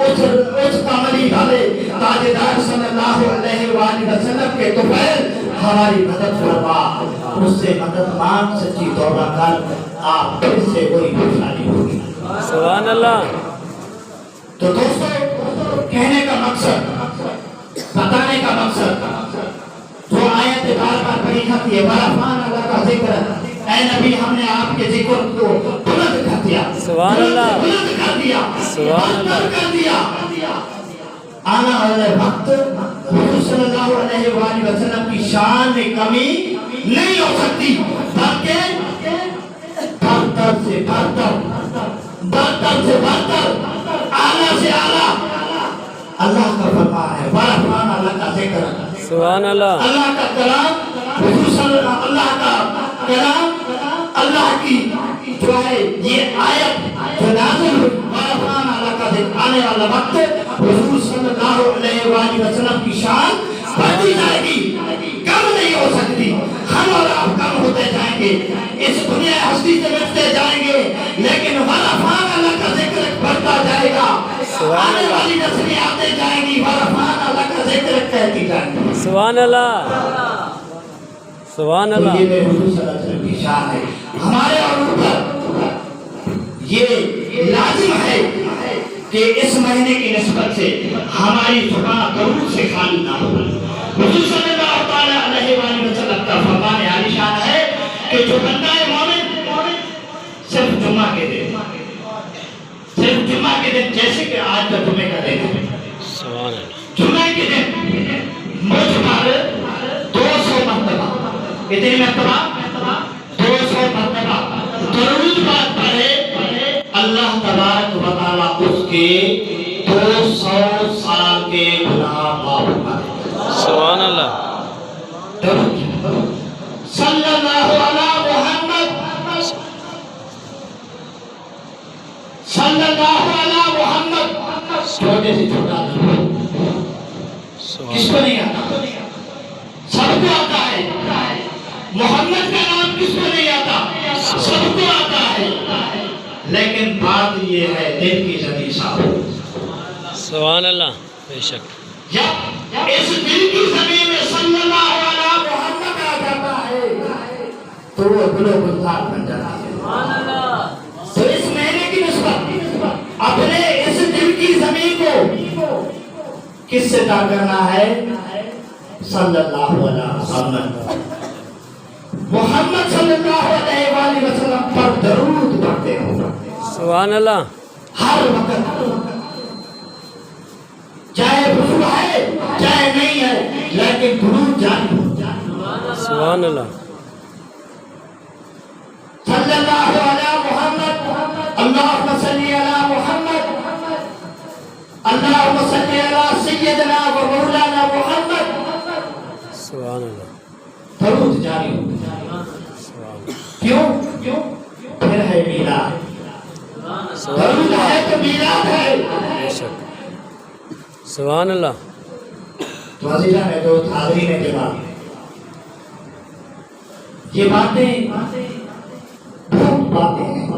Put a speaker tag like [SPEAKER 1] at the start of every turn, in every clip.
[SPEAKER 1] اس کملی والے تاجدار صلی اللہ علیہ وآلہ وسلم کے طفیل ہماری مدد فرما، اس سے مدد مانگ، سچی توبہ کر، آپ پھر سے کوئی خوشحالی ہوگی۔
[SPEAKER 2] سبحان اللہ۔
[SPEAKER 1] تو دوستو، کہنے کا مقصد، بتانے کا مقصد، جو آیت بار بار پڑھی جاتی ہے ورحمان اللہ کا ذکر، اے نبی ہم نے آپ کے ذکر کو بلند کر دیا،
[SPEAKER 2] سبحان اللہ،
[SPEAKER 1] بلند کر دیا،
[SPEAKER 2] سبحان اللہ،
[SPEAKER 1] کر دیا۔ آنا والے وقت حضور صلی اللہ علیہ وآلہ وسلم کی شان میں کمی نہیں ہو سکتی، بلکہ برتر سے برتر، برتر سے برتر، اعلیٰ سے اعلیٰ اللہ کا فرمان ہے، ورحمان اللہ کا ذکر،
[SPEAKER 2] سبحان اللہ،
[SPEAKER 1] اللہ کا کلام، حضور صلی اللہ کا کلام، اللہ کی جو ہے یہ آیت جو نازل ہوئی، ورحمان اللہ کا ذکر، آنے والا وقت حضور صلی اللہ علیہ وآلہ وسلم کی شان بڑھتی جائے گی، کم نہیں ہو سکتی۔ ہم اور آپ کم ہوتے جائیں گے، اس دنیا ہستی سے مٹتے جائیں گے، لیکن ورحمان اللہ کا ذکر بڑھتا جائے گا، آنے والی نسلیں آتے جائیں گی، ورحمان اللہ کا ذکر کہتی جائیں گی۔
[SPEAKER 2] سبحان اللہ، سبحان اللہ۔
[SPEAKER 1] یہ حضور صلی اللہ علیہ وسلم کی شان ہے، ہمارے اور اوپر یہ لازم ہے کہ اس مہینے کی نسبت سے ہماری زبان درود سے خالی نہ ہو۔ حضور صلی اللہ علیہ وآلہ وسلم کا فرمان عالی شان ہے کہ جو بندہ مومن صرف جمعہ کے دن، صرف جمعہ کے دن، جیسے کہ آج کا جمعے کا دن ہے، جمعے کے دن مجھ پر 200 مرتبہ، کتنی مرتبہ؟ 200 مرتبہ درود پاک پڑھے، اللہ تبارک و تعالیٰ اس کے 200 سال کے گناہ معاف کرے۔
[SPEAKER 2] سبحان اللہ۔
[SPEAKER 1] صلی اللہ علی محمد، صلی اللہ علی محمد، چھوٹے سے چھوٹا کس کو نہیں آتا؟ سب کو آتا ہے۔ محمد کا نام کس کو نہیں آتا؟ سب کو آتا ہے، لیکن بات یہ ہے دل کی زمین صاف ہو۔
[SPEAKER 2] سبحان اللہ، بے شک۔
[SPEAKER 1] جب اس دل کی زمین میں صلی اللہ علی محمد آ جاتا ہے تو وہ دل و گلزار بن جاتا ہے۔ تو اس مہینے کی نسبت اپنے اس دل کی زمین کو کس سے طے کرنا ہے؟ صلی اللہ علیہ وسلم، محمد صلی اللہ علیہ وآلہ وسلم پر درود پڑھتے ہو۔
[SPEAKER 2] سبحان اللہ،
[SPEAKER 1] ہر وقت، چاہے وضو ہے چاہے نہیں ہے، لیکن درود جاری ہو۔
[SPEAKER 2] سبحان اللہ،
[SPEAKER 1] صلی اللہ علی محمد، اللہم صلی علی محمد، اللہم صلی علی سیدنا و مولانا محمد،
[SPEAKER 2] سبحان اللہ،
[SPEAKER 1] درود جاری ہو۔ کیوں؟ پھر ہے میلاد، درود ہے تو میلاد ہے۔
[SPEAKER 2] بے شک۔ سبحان اللہ۔
[SPEAKER 1] تو عزیزان ہے جو حاضرین جماعت، یہ باتیں بہت باتیں ہیں،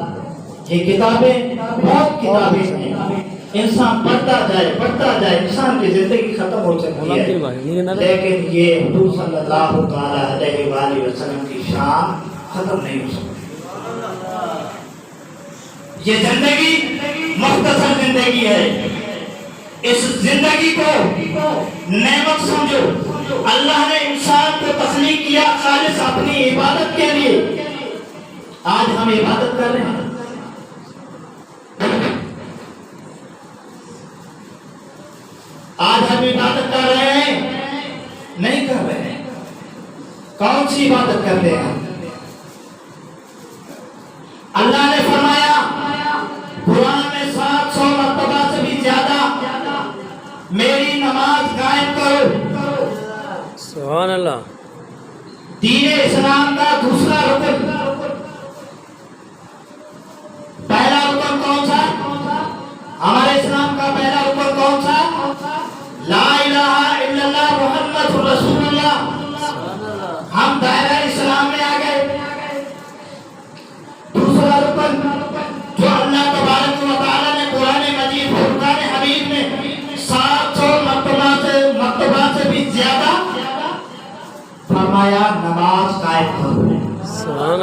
[SPEAKER 1] یہ کتابیں بہت کتابیں ہیں، انسان پڑھتا جائے انسان کی زندگی ختم ہو سکتی ہے، لیکن یہ حضور صلی اللہ علیہ وآلہ وسلم کی شان ختم نہیں ہو سکتی۔ یہ زندگی مختصر زندگی ہے، اس زندگی کو نعمت سمجھو۔ اللہ نے انسان کو تخلیق کیا خالص اپنی عبادت کے لیے۔ آج ہم عبادت کر رہے ہیں، آج ہم عبادت کر رہے ہیں؟ نہیں کر رہے ہیں۔ کون سی عبادت کرتے ہیں؟ اللہ نے فرمایا قرآن میں 700 مرتبہ سے بھی زیادہ میری نماز قائم کرو۔
[SPEAKER 2] سبحان اللہ۔
[SPEAKER 1] دین اسلام کا دوسرا رکن، پہلا رکن کون سا؟ ہمارے اسلام کا پہلا رکن کون سا؟ لا الہ الا اللہ محمد رسول اللہ۔ ہم دائرہ اسلام میں آ گئے۔ دوسرا رکن جو اللہ تبارک و تعالی نے قرآن مجید فرقان حمید